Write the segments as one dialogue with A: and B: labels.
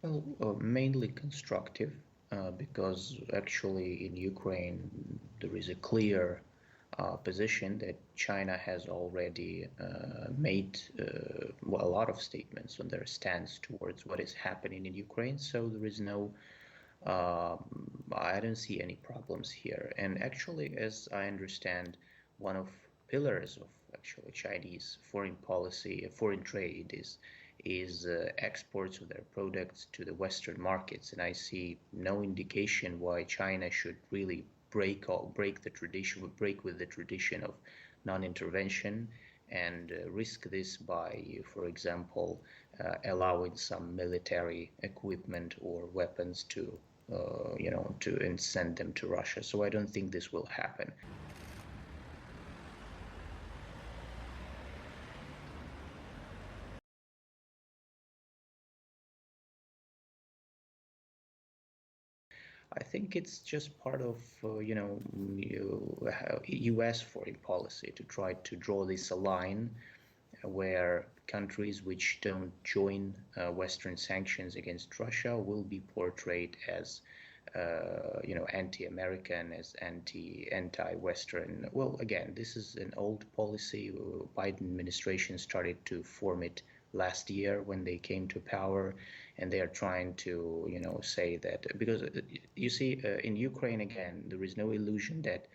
A: Well, mainly constructive, because actually in Ukraine there is a clear position that China has already made well, a lot of statements on their stance towards what is happening in Ukraine. So there is no, I don't see any problems here. And actually, as I understand, one of pillars of actually Chinese foreign policy, foreign trade is exports of their products to the Western markets, and I see no indication why China should really break the tradition, break with the tradition of non-intervention, and risk this by, for example, allowing some military equipment or weapons to, to and send them to Russia. So I don't think this will happen. I think it's just part of, U.S. foreign policy to try to draw this line where countries which don't join Western sanctions against Russia will be portrayed as, anti-American, as anti-Western. Well, again, this is an old policy. Biden administration started to form it last year when they came to power, and they are trying to, say that because you see, in Ukraine again, there is no illusion that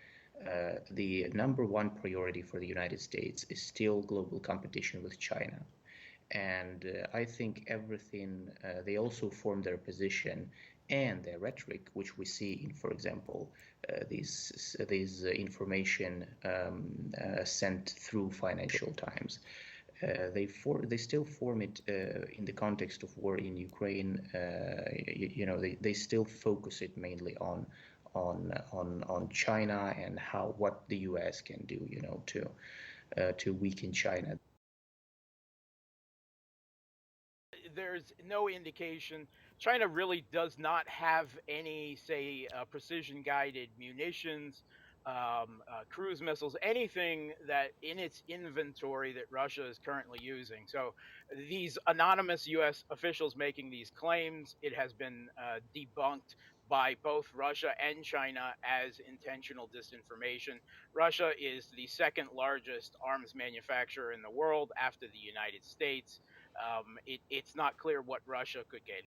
A: the number one priority for the United States is still global competition with China. And I think everything, they also form their position and their rhetoric, which we see in, for example, these information sent through Financial Times. They still form it in the context of war in Ukraine. They still focus it mainly on China and how what the U.S. can do, to weaken China.
B: There's no indication. China really does not have any, say, precision guided munitions, cruise missiles, anything that in its inventory that Russia is currently using. So these anonymous U.S. officials making these claims, it has been debunked by both Russia and China as intentional disinformation. Russia is the second largest arms manufacturer in the world after the United States. It's not clear what Russia could get